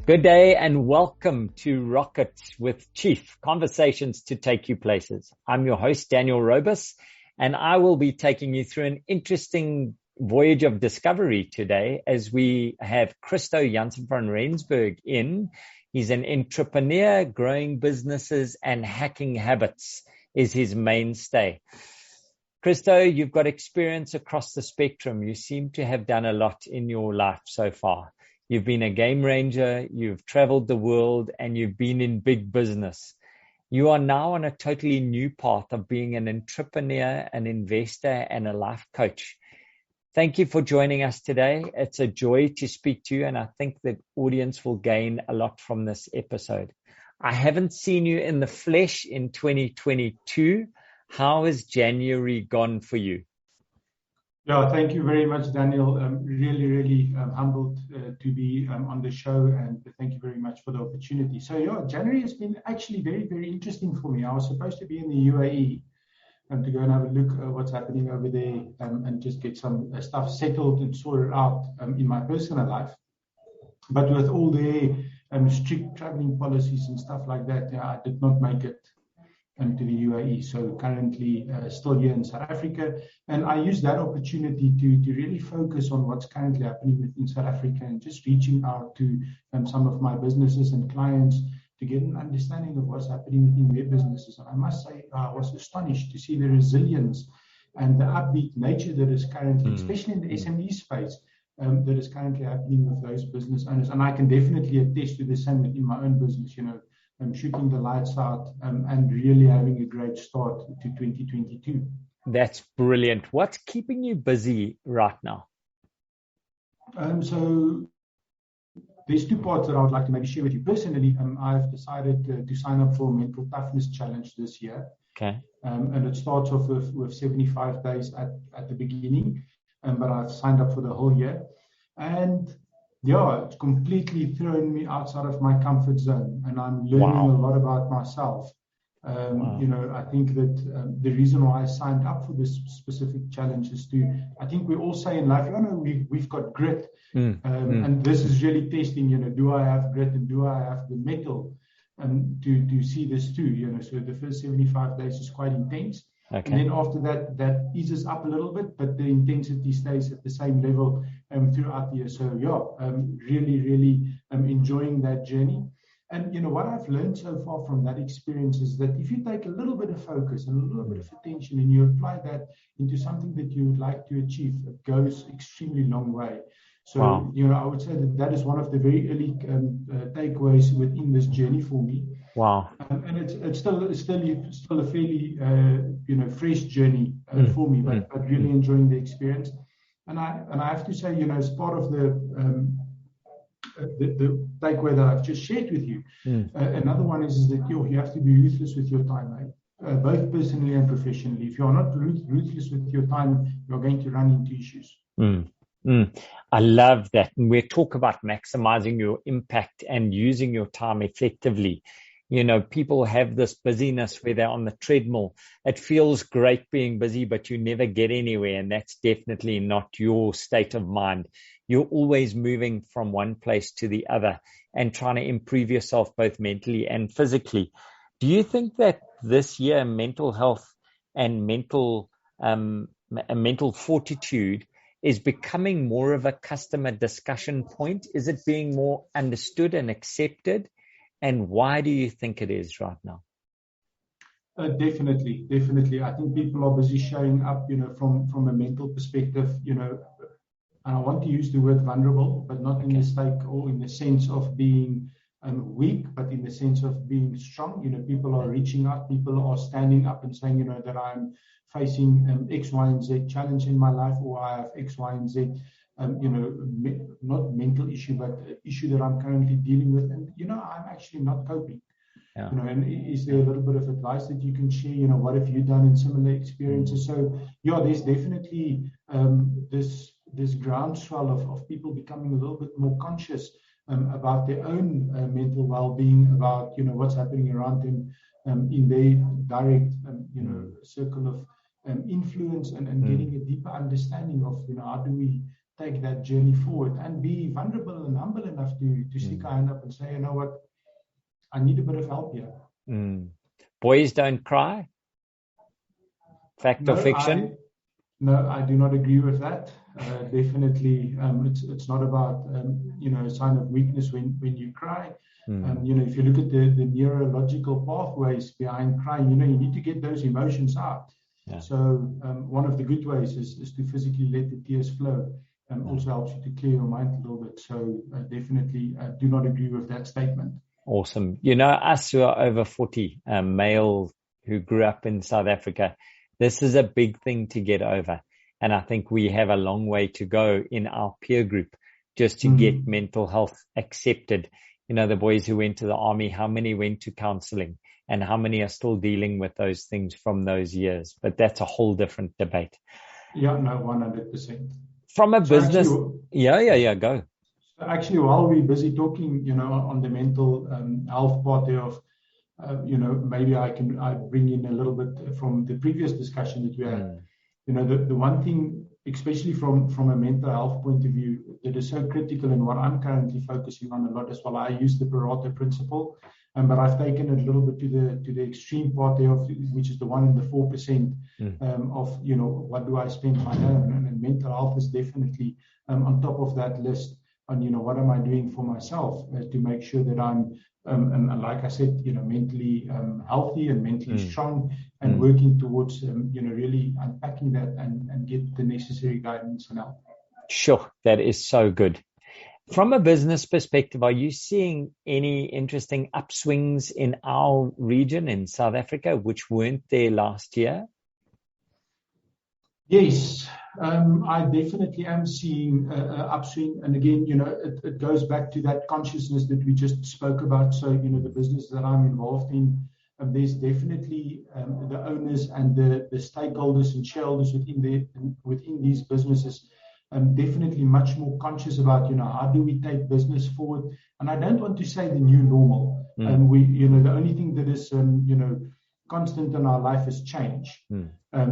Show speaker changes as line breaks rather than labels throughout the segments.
Good day and welcome to Rocket with Chief, conversations to take you places. I'm your host, Daniel Robus, and I will be taking you through an interesting voyage of discovery today as we have Christo Jansen van Rensburg in. He's an entrepreneur, growing businesses and hacking habits is his mainstay. Christo, you've got experience across the spectrum. You seem to have done a lot in your life so far. You've been a game ranger, you've traveled the world, and you've been in big business. You are now on a totally new path of being an entrepreneur, an investor, and a life coach. Thank you for joining us today. It's a joy to speak to you, and I think the audience will gain a lot from this episode. I haven't seen you in the flesh in 2022. How has January gone for you?
Yeah, thank you very much, Daniel. Really humbled to be on the show, and thank you very much for the opportunity. So, yeah, January has been actually very interesting for me. I was supposed to be in the UAE to go and have a look at what's happening over there and just get some stuff settled and sorted out in my personal life. But with all the strict traveling policies and stuff like that, I did not make it to the UAE. So currently still here in South Africa. And I use that opportunity to really focus on what's currently happening within South Africa and just reaching out to some of my businesses and clients to get an understanding of what's happening within their businesses. And I must say, I was astonished to see the resilience and the upbeat nature that is currently, especially in the SME space, that is currently happening with those business owners. And I can definitely attest to the same within my own business, shooting the lights out and really having a great start to 2022.
That's brilliant. What's keeping you busy right now?
So there's two parts that I would like to maybe share with you. Personally, I've decided to sign up for a mental toughness challenge this year.
Okay.
And it starts off with 75 days at the beginning, but I've signed up for the whole year. And yeah, it's completely thrown me outside of my comfort zone, and I'm learning a lot about myself. I think that the reason why I signed up for this specific challenge is I think we all say in life, we've got grit, and this is really testing, do I have grit and do I have the mettle to see this through, so the first 75 days is quite intense. Okay. And then after that eases up a little bit, but the intensity stays at the same level throughout the year. So yeah, really enjoying that journey. And what I've learned so far from that experience is that if you take a little bit of focus and a little bit of attention and you apply that into something that you would like to achieve, it goes extremely long way. So, I would say that is one of the very early takeaways within this journey for me.
Wow.
And it's still a fairly, fresh journey for me, but really enjoying the experience. And I have to say, as part of the takeaway that I've just shared with you, another one is that you have to be ruthless with your time, both personally and professionally. If you are not ruthless with your time, you're going to run into issues.
I love that. And we talk about maximizing your impact and using your time effectively. People have this busyness where they're on the treadmill. It feels great being busy, but you never get anywhere. And that's definitely not your state of mind. You're always moving from one place to the other and trying to improve yourself both mentally and physically. Do you think that this year mental health and mental fortitude is becoming more of a customer discussion point? Is it being more understood and accepted? And why do you think it is right now?
Definitely. I think people are busy showing up, from a mental perspective, and I want to use the word vulnerable, but not in the sake or in the sense of being weak, but in the sense of being strong. People are reaching out, people are standing up and saying, that I'm facing X, Y, and Z challenge in my life, or I have X, Y, and Z. Not mental issue, but issue that I'm currently dealing with. And, I'm actually not coping. Yeah. And is there a little bit of advice that you can share? What have you done in similar experiences? So, yeah, there's definitely this groundswell of people becoming a little bit more conscious about their own mental well-being, about, what's happening around them in their direct, circle of influence and getting a deeper understanding of, how do we take that journey forward and be vulnerable and humble enough to stick our hand up and say, you know what, I need a bit of help here.
Boys don't cry? Fact or fiction?
No, I do not agree with that. Definitely, it's not about a sign of weakness when you cry. If you look at the neurological pathways behind crying, you need to get those emotions out. Yeah. So one of the good ways is to physically let the tears flow, and also helps you to clear your mind a little bit. So definitely, I do not agree with that statement.
Awesome. Us who are over 40, male who grew up in South Africa, this is a big thing to get over. And I think we have a long way to go in our peer group just to get mental health accepted. The boys who went to the army, how many went to counseling, and how many are still dealing with those things from those years? But that's a whole different debate.
Yeah, no, 100%.
From a business, go.
Actually, while we're busy talking, on the mental health part there of, maybe I bring in a little bit from the previous discussion that we had. The one thing, especially from a mental health point of view, that is so critical, and what I'm currently focusing on a lot as well. I use the Pareto principle, but I've taken it a little bit to the extreme part there, which is the 1 in the 4% of what do I spend my day on, and mental health is definitely on top of that list. On what am I doing for myself to make sure that I'm and like I said, mentally healthy and mentally strong, and working towards really unpacking that and get the necessary guidance and help.
Sure, that is so good. From a business perspective, are you seeing any interesting upswings in our region in South Africa, which weren't there last year?
Yes, I definitely am seeing an upswing. And again, it goes back to that consciousness that we just spoke about. So, the business that I'm involved in, there's definitely the owners and the stakeholders and shareholders within these businesses, definitely much more conscious about, how do we take business forward? And I don't want to say the new normal. The only thing that is, constant in our life is change.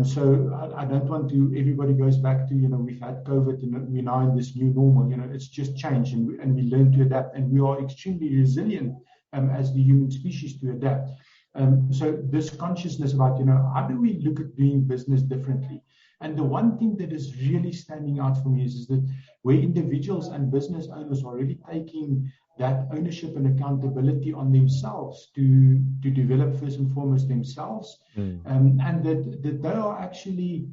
So I don't want to, everybody goes back to, we've had COVID and we're now in this new normal. It's just change, and we learn to adapt, and we are extremely resilient as the human species to adapt. So this consciousness about, how do we look at doing business differently? And the one thing that is really standing out for me is that where individuals and business owners are really taking that ownership and accountability on themselves to develop first and foremost themselves, and that they are actually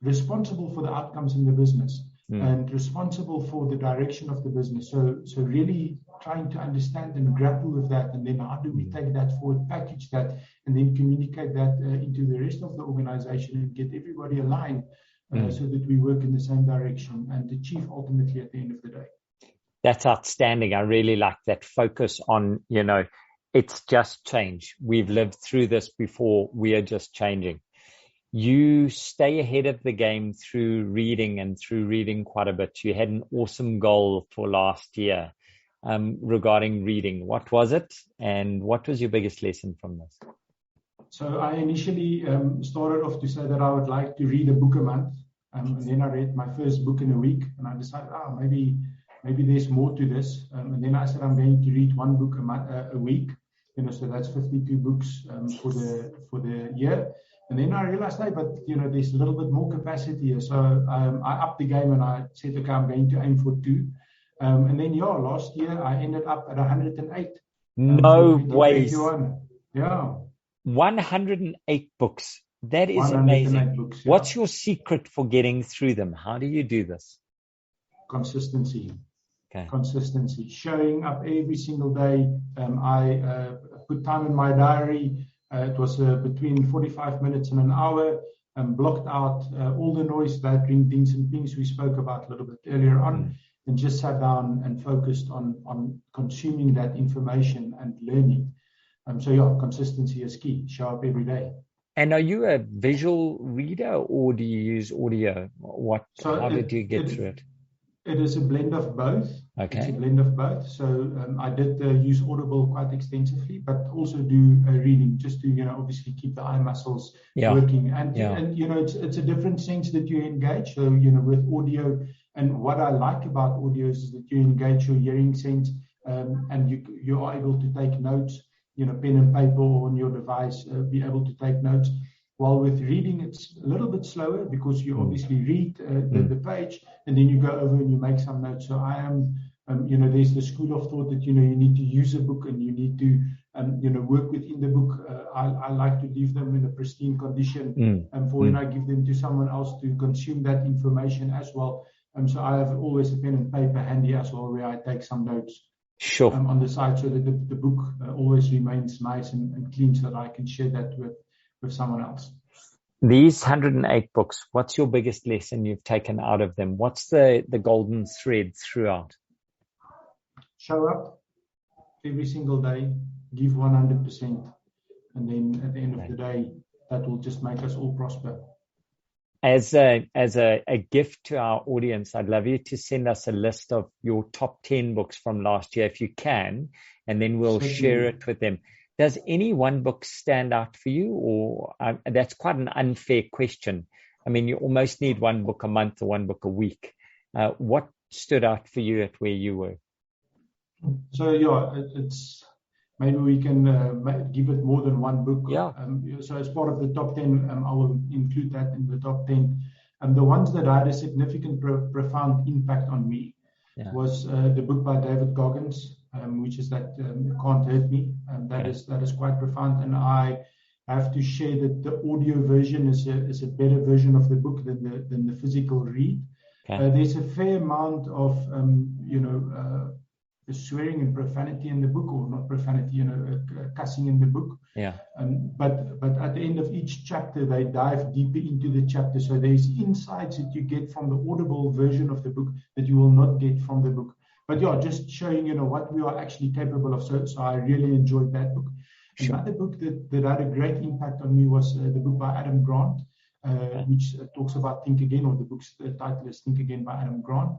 responsible for the outcomes in the business and responsible for the direction of the business. So really trying to understand and grapple with that, and then how do we take that forward, package that, and then communicate that into the rest of the organization and get everybody aligned so that we work in the same direction and achieve ultimately at the end of the day.
That's outstanding. I really like that focus on, it's just change. We've lived through this before. We are just changing. You stay ahead of the game through reading quite a bit. You had an awesome goal for last year regarding reading. What was it? And what was your biggest lesson from this?
So I initially started off to say that I would like to read a book a month. And then I read my first book in a week, and I decided, maybe there's more to this. And then I said, I'm going to read one book a week, so that's 52 books for the year. And then I realized, but there's a little bit more capacity here. So I upped the game and I said, okay, I'm going to aim for 2. And then, last year I ended up at 108.
No way.
Yeah.
108 books. That is amazing.
Books, yeah.
What's your secret for getting through them? How do you do this?
Consistency.
Okay.
Consistency. Showing up every single day. I put time in my diary. It was between 45 minutes and an hour. Blocked out all the noise, that things and things we spoke about a little bit earlier on, and just sat down and focused on consuming that information and learning. Consistency is key. Show up every day.
And are you a visual reader or do you use audio? How did you get through it?
It is a blend of both.
Okay.
It's a blend of both. So I did use Audible quite extensively, but also do reading just to, obviously keep the eye muscles working. And it's a different sense that you engage. So, with audio, And what I like about audio is that you engage your hearing sense, and you are able to take notes, pen and paper on your device, be able to take notes. While with reading, it's a little bit slower because you obviously read the page and then you go over and you make some notes. So I am, there's the school of thought that, you need to use a book and you need to, work within the book. I like to leave them in a pristine condition for when I give them to someone else to consume that information as well. So I have always a pen and paper handy as well where I take some notes.
Sure.
On the side so that the book always remains nice and clean so that I can share that with someone else.
These 108 books, what's your biggest lesson you've taken out of them? What's the golden thread throughout?
Show up every single day, give 100%, and then at the end of the day, that will just make us all prosper.
As a gift to our audience, I'd love you to send us a list of your top 10 books from last year, if you can, and then we'll share it with them. Does any one book stand out for you? Or that's quite an unfair question. I mean, you almost need one book a month or one book a week. What stood out for you at where you were?
So, it's maybe we can give it more than one book.
Yeah.
So as part of the top 10, I will include that in the top 10. The ones that had a significant, profound impact on me was the book by David Gogging, which is that Cant Hurt Me. That is quite profound, and I have to share that the audio version is a better version of the book than the physical read. There's a fair amount of swearing and profanity in the book, or not profanity, cussing in the book. But at the end of each chapter, they dive deeper into the chapter. So there's insights that you get from the audible version of the book that you will not get from the book. But just showing, what we are actually capable of. So I really enjoyed that book. Sure. Another book that had a great impact on me was the book by Adam Grant, which talks about Think Again, or the book's title is Think Again by Adam Grant.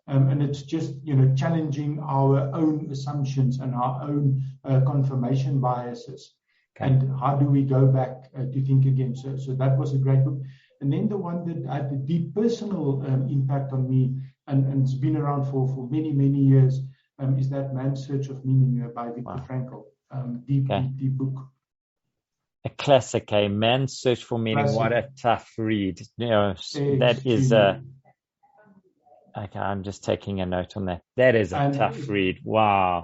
And it's just, challenging our own assumptions and our own confirmation biases. And how do we go back to think again? So that was a great book. And then the one that had a deep personal impact on me, and it's been around for many, many years, is that Man's Search of Meaning by Victor Frankle. Deep book.
A classic, Man's Search for Meaning. Classic. What a tough read. That is okay, I'm just taking a note on that. That is a tough read. Wow.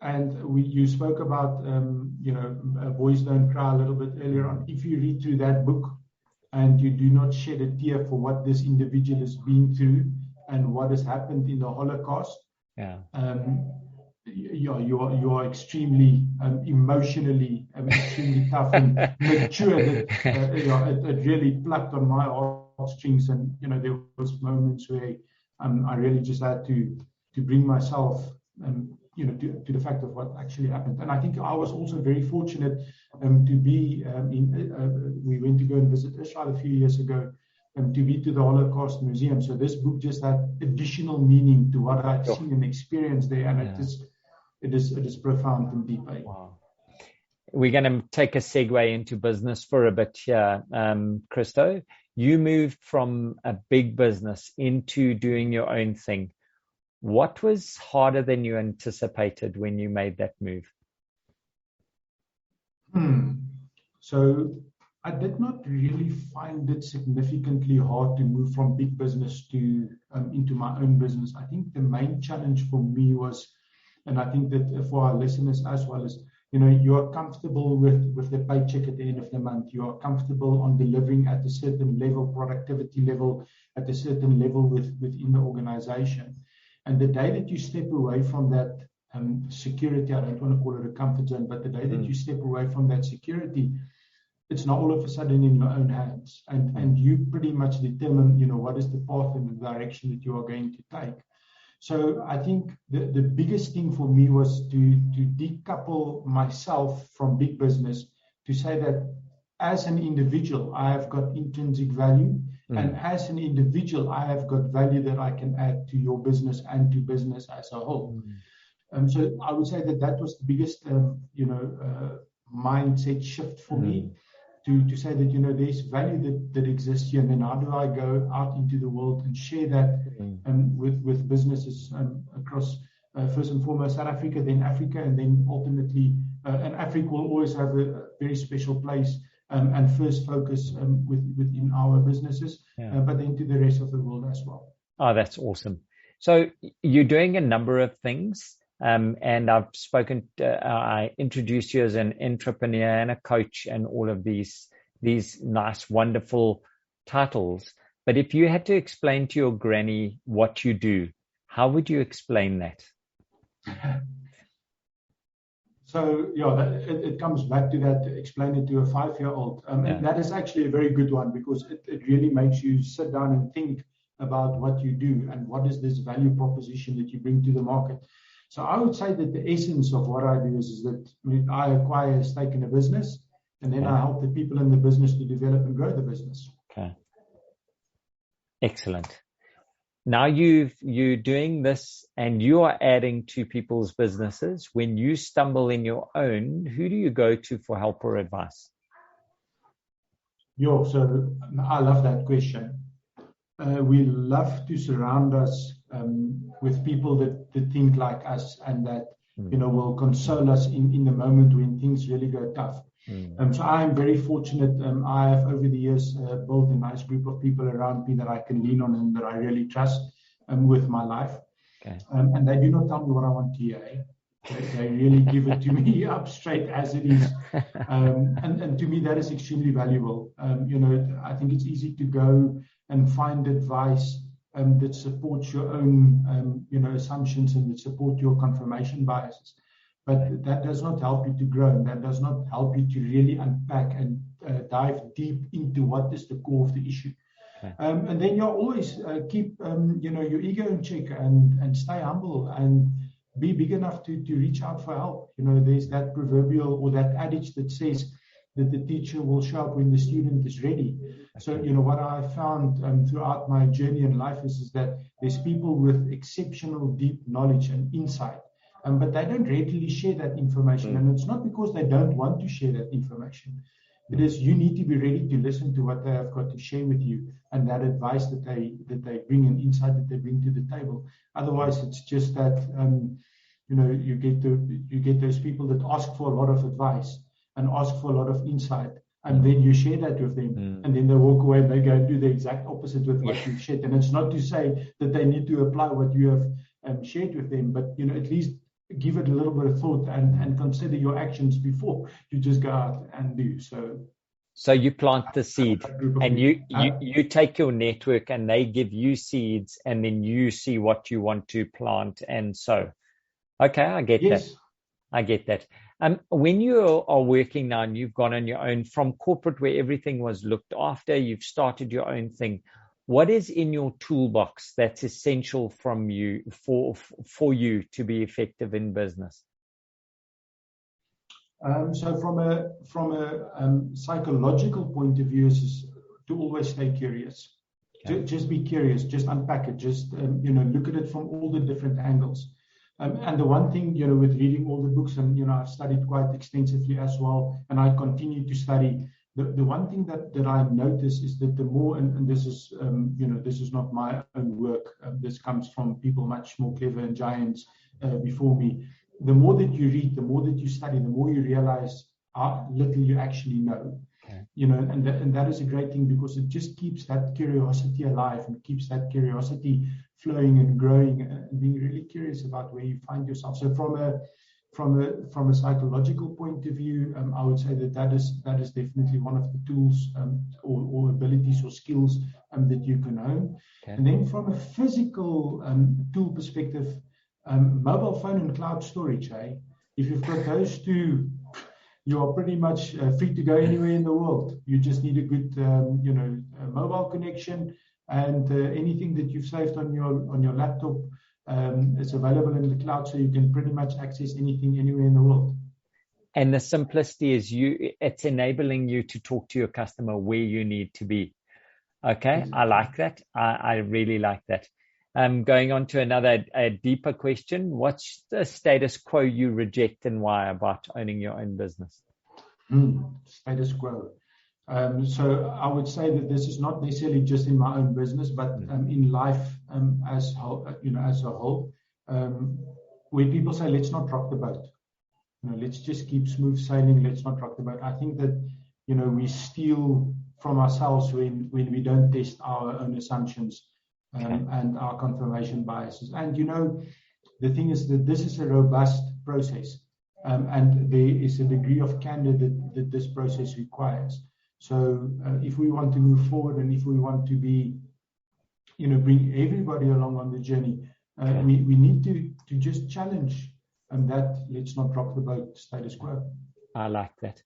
And you spoke about, Boys Don't Cry a little bit earlier on. If you read through that book and you do not shed a tear for what this individual has been through and what has happened in the Holocaust, you are extremely emotionally extremely tough and mature. It really plucked on my heartstrings, and there was moments where I really just had to bring myself to the fact of what actually happened. And I think I was also very fortunate to be we went to go and visit Israel a few years ago, to be to the Holocaust Museum. So this book just had additional meaning to what I've seen and experienced there, and it is profound and deep.
Wow. We're going to take a segue into business for a bit here, Christo. You moved from a big business into doing your own thing. What was harder than you anticipated when you made that move?
So I did not really find it significantly hard to move from big business to into my own business. I think the main challenge for me was, and I think that for our listeners as well, is you are comfortable with the paycheck at the end of the month. You are comfortable on delivering at a certain level, productivity level, at a certain level within the organization. And the day that you step away from that security, I don't want to call it a comfort zone, but the day that you step away from that security, it's not all of a sudden in your own hands. And you pretty much determine, what is the path and the direction that you are going to take. So I think the biggest thing for me was to decouple myself from big business, to say that as an individual, I have got intrinsic value. And as an individual, I have got value that I can add to your business and to business as a whole. So I would say that was the biggest, mindset shift for me, to say that, there's value that exists here, and then how do I go out into the world and share that with businesses across, first and foremost, South Africa, then Africa, and then ultimately, and Africa will always have a very special place and first focus within our businesses, but then to the rest of the world as well.
Oh, that's awesome. So you're doing a number of things. And I've I introduced you as an entrepreneur and a coach and all of these nice, wonderful titles. But if you had to explain to your granny what you do, how would you explain that?
So, it comes back to that, explain it to a 5-year-old. And that is actually a very good one, because it really makes you sit down and think about what you do and what is this value proposition that you bring to the market. So I would say that the essence of what I do is that I acquire a stake in a business, and then I help the people in the business to develop and grow the business.
Okay. Excellent. Now you're doing this and you are adding to people's businesses. When you stumble in your own, who do you go to for help or advice?
So I love that question. We love to surround us with people that think like us and that will console us in the moment when things really go tough. So I am very fortunate. I have over the years built a nice group of people around me that I can lean on and that I really trust with my life.
Okay.
And they do not tell me what I want to hear. They really give it to me up straight as it is. And to me, that is extremely valuable. I think it's easy to go and find advice that supports your own, assumptions and that support your confirmation biases. But that does not help you to grow, and that does not help you to really unpack and dive deep into what is the core of the issue.
Okay.
And then you always keep, your ego in check and stay humble and be big enough to reach out for help. There's that proverbial or that adage that says that the teacher will show up when the student is ready. So, what I found throughout my journey in life is that there's people with exceptional deep knowledge and insight, but they don't readily share that information. And it's not because they don't want to share that information. It is you need to be ready to listen to what they have got to share with you and that advice that they bring and insight that they bring to the table. Otherwise, it's just that, you get those people that ask for a lot of advice and ask for a lot of insight, and then you share that with them, and then they walk away and they go and do the exact opposite with what you've shared. And it's not to say that they need to apply what you have shared with them, but at least give it a little bit of thought and consider your actions before you just go out and do so.
So you plant the seed, and you take your network, and they give you seeds, and then you see what you want to plant and sow. Okay, I get that. I get that. When you are working now and you've gone on your own from corporate where everything was looked after, you've started your own thing. What is in your toolbox that's essential from you for you to be effective in business?
So from a psychological point of view is to always stay curious. Okay. Just be curious, just unpack it, just look at it from all the different angles. And the one thing, with reading all the books, and, I've studied quite extensively as well, and I continue to study, the one thing that I notice is that the more, and this is, this is not my own work, this comes from people much more clever and giants before me. The more that you read, the more that you study, the more you realize how little you actually know. Okay. And that is a great thing, because it just keeps that curiosity alive and keeps that curiosity flowing and growing and being really curious about where you find yourself. So from a psychological point of view, I would say that is definitely one of the tools or abilities or skills that you can own. Okay. And then from a physical tool perspective, mobile phone and cloud storage. If you've got those two, you are pretty much free to go anywhere in the world. You just need a good, mobile connection, and anything that you've saved on your laptop is available in the cloud, so you can pretty much access anything anywhere in the world.
And the simplicity is it's enabling you to talk to your customer where you need to be. Okay, exactly. I like that. I really like that. Going on to a deeper question, what's the status quo you reject and why about owning your own business?
Status quo. So I would say that this is not necessarily just in my own business, but in life as a whole, where people say, let's not rock the boat. Let's just keep smooth sailing. Let's not rock the boat. I think that, we steal from ourselves when we don't test our own assumptions and our confirmation biases. And, the thing is that this is a robust process, and there is a degree of candor that this process requires. So if we want to move forward and if we want to be, bring everybody along on the journey, we need to just challenge that let's not rock the boat status quo.
I like that.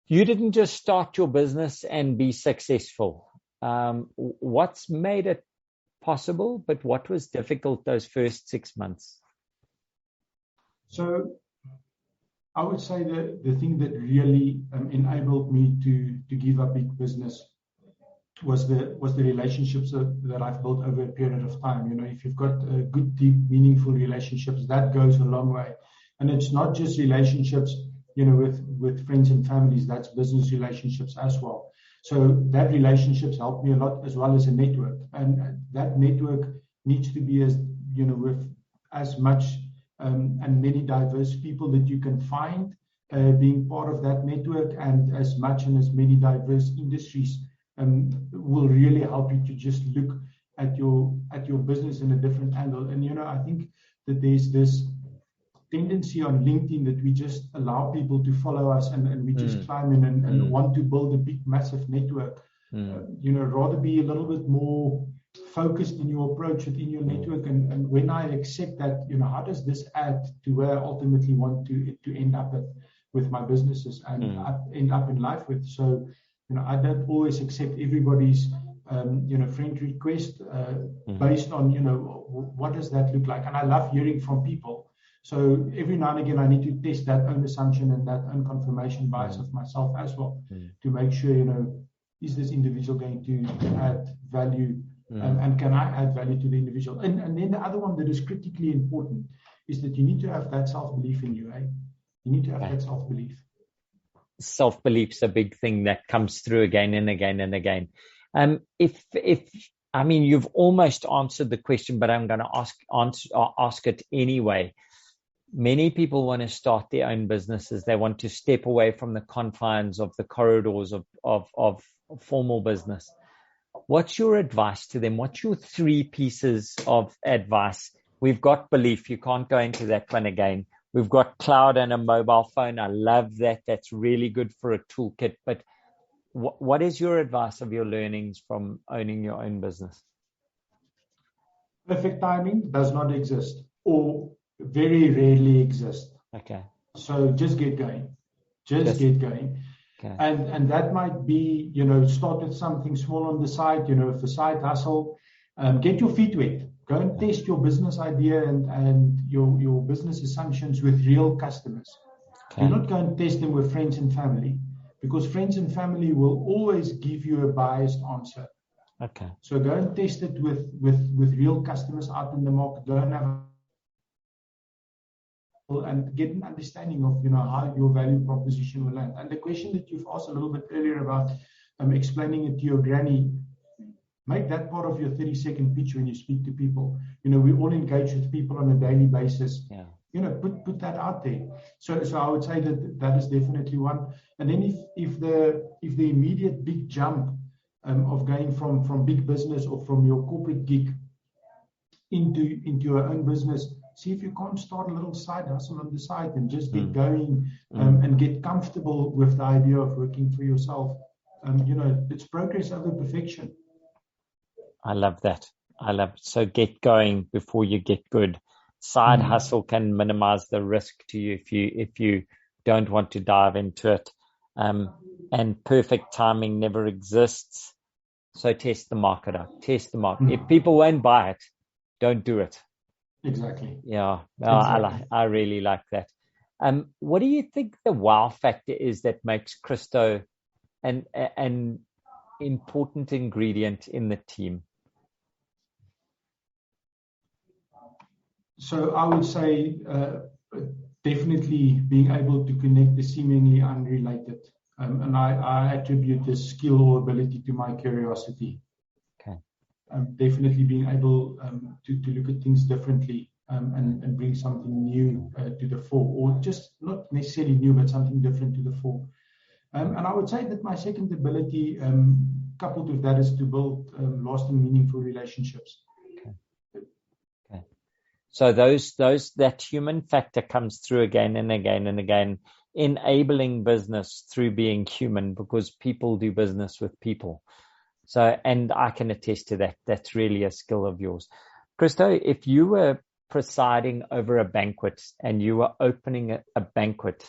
You didn't just start your business and be successful. What's made it possible, but what was difficult those first 6 months?
So I would say that the thing that really enabled me to give up big business was the relationships that I've built over a period of time. If you've got good, deep, meaningful relationships, that goes a long way. And it's not just relationships, with friends and families, that's business relationships as well. So that relationships helped me a lot, as well as a network. And that network needs to be with as much and many diverse people that you can find being part of that network, and as much and as many diverse industries will really help you to just look at your business in a different angle. And I think that there's this tendency on LinkedIn that we just allow people to follow us and we just climb in and want to build a big, massive network. Rather be a little bit more focused in your approach within your network. And when I accept that, how does this add to where I ultimately want to end up with my businesses and end up in life with? So, I don't always accept everybody's, friend request based on, what does that look like? And I love hearing from people. So every now and again, I need to test that own assumption and that own confirmation bias of myself as well to make sure, is this individual going to add value and can I add value to the individual? And then the other one that is critically important is that you need to have that self-belief in you, You need to have that self-belief.
Self-belief's a big thing that comes through again and again and again. You've almost answered the question, but I'm going to ask it anyway. Many people want to start their own businesses. They want to step away from the confines of the corridors of formal business. What's your advice to them? What's your 3 pieces of advice? We've got belief. You can't go into that one again. We've got cloud and a mobile phone. I love that. That's really good for a toolkit. But what is your advice of your learnings from owning your own business?
Perfect timing does not exist, or very rarely exist.
Okay.
So just get going. Just get going.
Okay.
And that might be, start with something small on the side, with a side hustle. Get your feet wet. Go and test your business idea and your business assumptions with real customers. Okay. Do not go and test them with friends and family, because friends and family will always give you a biased answer.
Okay.
So go and test it with real customers out in the market. Go and have and get an understanding of how your value proposition will land. And the question that you've asked a little bit earlier about explaining it to your granny, make that part of your 30-second pitch when you speak to people. We all engage with people on a daily basis. Yeah. Put that out there. So I would say that is definitely one. And then if the immediate big jump of going from big business or from your corporate gig into your own business, see if you can't start a little side hustle on the side and just get going and get comfortable with the idea of working for yourself. It's progress over perfection.
I love that. So get going before you get good. Side hustle can minimize the risk to you if you don't want to dive into it. And perfect timing never exists. So test the market out. Test the market. If people won't buy it, don't do it.
Exactly.
Yeah.
Exactly.
I really like that. What do you think the wow factor is that makes Christo an important ingredient in the team?
So I would say definitely being able to connect the seemingly unrelated. And I attribute this skill or ability to my curiosity.
Okay.
Definitely being able to look at things differently and bring something new to the fore, or just not necessarily new, but something different to the fore. And I would say that my second ability, coupled with that, is to build lasting, meaningful relationships.
Okay. So that human factor comes through again and again and again, enabling business through being human, because people do business with people. So, and I can attest to that. That's really a skill of yours. Christo, if you were presiding over a banquet and you were opening a banquet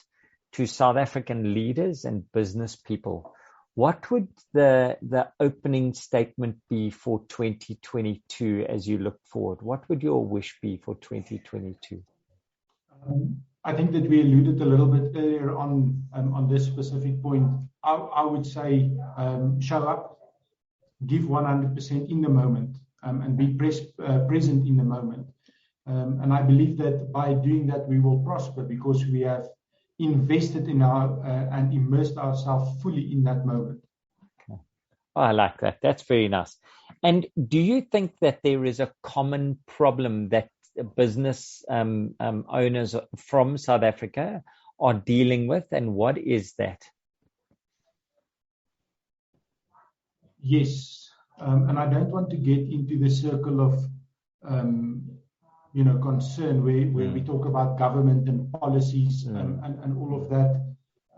to South African leaders and business people, what would the opening statement be for 2022 as you look forward? What would your wish be for 2022?
I think that we alluded a little bit earlier on this specific point. I would say show up, give 100% in the moment, and be present in the moment. And I believe that by doing that, we will prosper, because we have invested in and immersed ourselves fully in that moment.
Okay. Oh, I like that. That's very nice. And do you think that there is a common problem that business owners from South Africa are dealing with, and what is that?
Yes, and I don't want to get into the circle of concern where we talk about government and policies and all of that.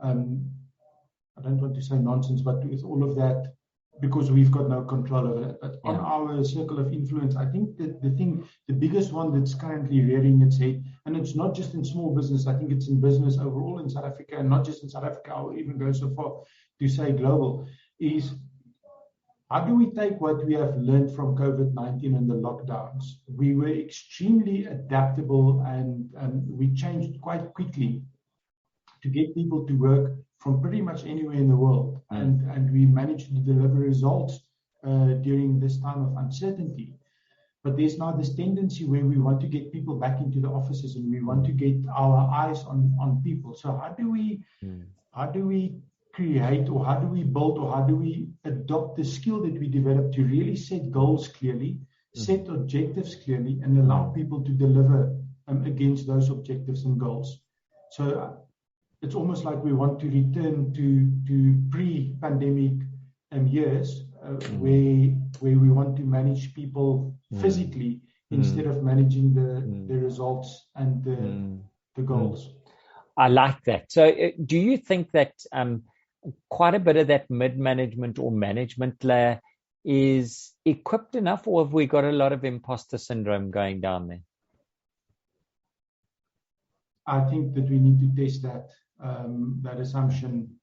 I don't want to say nonsense, but with all of that, because we've got no control over that. But on our circle of influence, I think that the biggest one that's currently rearing its head, and it's not just in small business, I think it's in business overall in South Africa, and not just in South Africa, I will even go so far to say global, is how do we take what we have learned from COVID-19 and the lockdowns? We were extremely adaptable, and we changed quite quickly to get people to work from pretty much anywhere in the world. And we managed to deliver results during this time of uncertainty. But there's now this tendency where we want to get people back into the offices, and we want to get our eyes on people. So how do we create, or how do we build, or how do we adopt the skill that we develop to really set goals clearly, set objectives clearly, and allow people to deliver against those objectives and goals? So it's almost like we want to return to pre-pandemic years where we want to manage people physically instead of managing the results and the goals.
I like that. So do you think that quite a bit of that mid-management or management layer is equipped enough, or have we got a lot of imposter syndrome going down there?
I think that we need to test that assumption.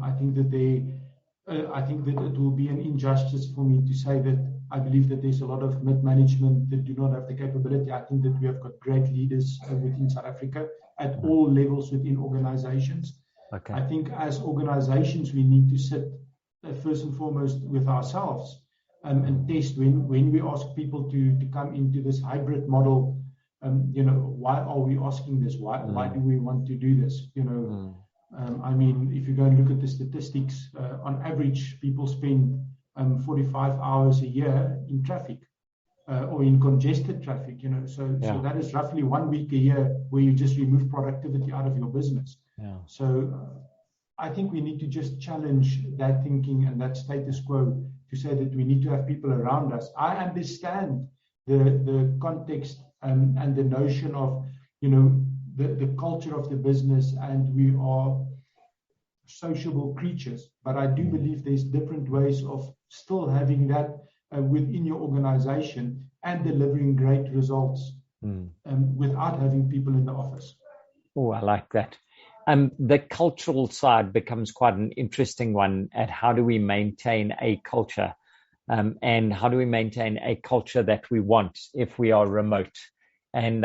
I think that it will be an injustice for me to say that I believe that there's a lot of mid-management that do not have the capability. I think that we have got great leaders within South Africa at all levels within organizations.
Okay.
I think as organizations, we need to sit first and foremost with ourselves and test when we ask people to come into this hybrid model. Why are we asking this? Why do we want to do this? I mean, if you go and look at the statistics, on average, people spend 45 hours a year in traffic or in congested traffic. So that is roughly 1 week a year where you just remove productivity out of your business.
Yeah.
So I think we need to just challenge that thinking and that status quo to say that we need to have people around us. I understand the context and the notion of, the culture of the business, and we are sociable creatures. But I do believe there's different ways of still having that within your organization and delivering great results without having people in the office.
Oh, I like that. The cultural side becomes quite an interesting one at how do we maintain a culture and how do we maintain a culture that we want if we are remote. And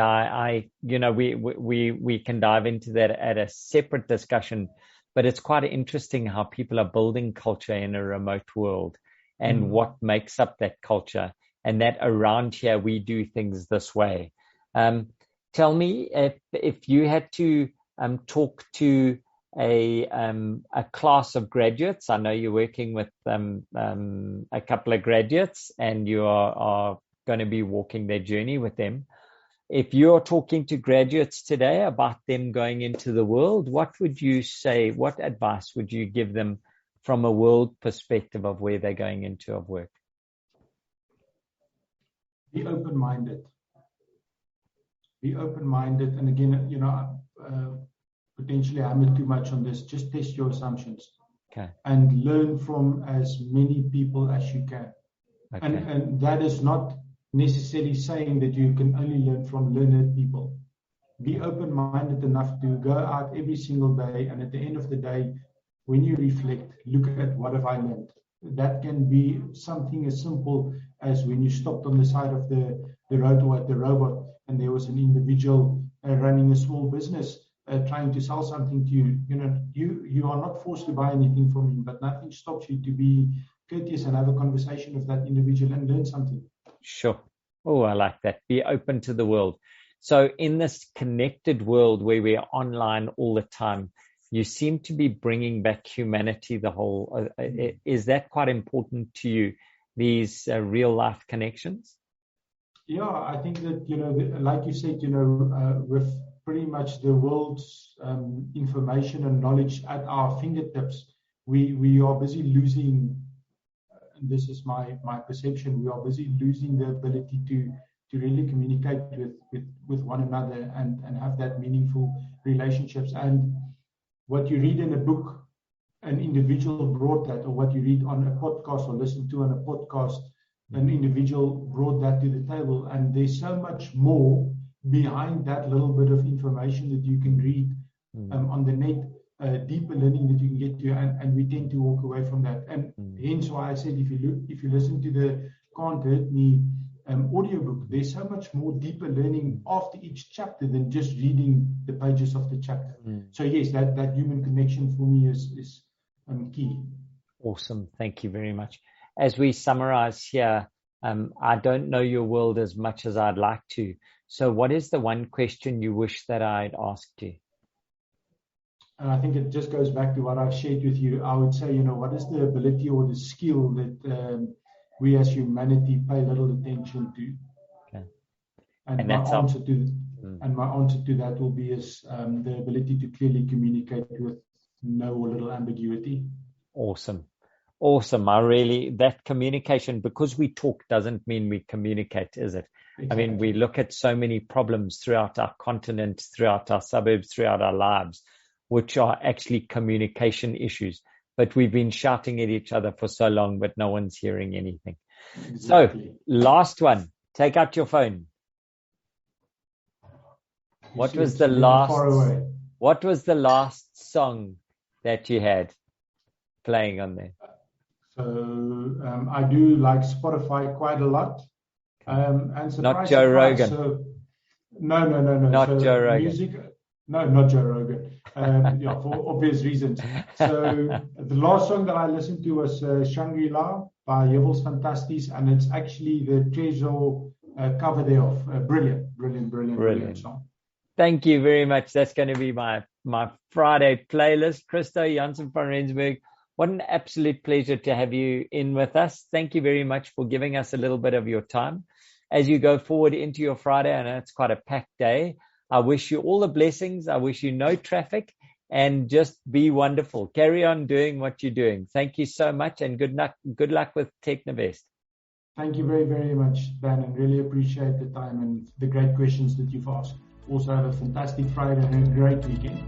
we can dive into that at a separate discussion, but it's quite interesting how people are building culture in a remote world and what makes up that culture, and that around here we do things this way. Tell me if you had to talk to a class of graduates. I know you're working with a couple of graduates, and you are going to be walking their journey with them. If you're talking to graduates today about them going into the world, what would you say? What advice would you give them from a world perspective of where they're going into of work?
Be open-minded. Be open-minded. And again, potentially hammer too much on this. Just test your assumptions.
Okay.
And learn from as many people as you can. Okay. And that is not necessarily saying that you can only learn from learned people. Be open-minded enough to go out every single day, and at the end of the day, when you reflect, look at what have I learned. That can be something as simple as when you stopped on the side of the road or at the robot, and there was an individual running a small business trying to sell something to you. You are not forced to buy anything from him, but nothing stops you to be courteous and have a conversation with that individual and learn something.
Sure. Oh, I like that. Be open to the world. So in this connected world where we are online all the time, you seem to be bringing back humanity, the whole. Is that quite important to you, these real life connections?
Yeah, I think that, like you said, with pretty much the world's information and knowledge at our fingertips, we are busy losing. This is my perception. We are busy losing the ability to really communicate with one another and have that meaningful relationships. And what you read in a book, an individual brought that, or what you read on a podcast or listen to on a podcast, an individual brought that to the table. And there's so much more behind that little bit of information that you can read on the net. Deeper learning that you can get to, and we tend to walk away from that. And hence why I said, if you listen to the Cant Hurt Me audiobook, there's so much more deeper learning after each chapter than just reading the pages of the chapter. So yes, that human connection for me is key.
Awesome. Thank you very much. As we summarize here, I don't know your world as much as I'd like to. So what is the one question you wish that I'd asked you?
And I think it just goes back to what I've shared with you. I would say, what is the ability or the skill that we as humanity pay little attention to? Okay. And my answer to that will be the ability to clearly communicate with no or little ambiguity.
Awesome. That communication, because we talk doesn't mean we communicate, is it? Exactly. I mean, we look at so many problems throughout our continent, throughout our suburbs, throughout our lives, which are actually communication issues. But we've been shouting at each other for so long, but no one's hearing anything. Exactly. So, last one. Take out your phone. What was the last song that you had playing on there?
So, I do like Spotify quite a lot. And
not Joe Rogan.
So, no.
Not Joe Rogan.
Music. No, not Joe Rogan. For obvious reasons. So the last song that I listened to was Shangri-La by Jewels Fantasties, and it's actually the Treasure cover thereof. Brilliant song.
Thank you very much. That's going to be my Friday playlist. Christo Jansen van Rensburg. What an absolute pleasure to have you in with us. Thank you very much for giving us a little bit of your time. As you go forward into your Friday, I know it's quite a packed day. I wish you all the blessings. I wish you no traffic, and just be wonderful. Carry on doing what you're doing. Thank you so much, and good luck with Technovest.
Thank you very, very much, Dan, and really appreciate the time and the great questions that you've asked. Also have a fantastic Friday and a great weekend.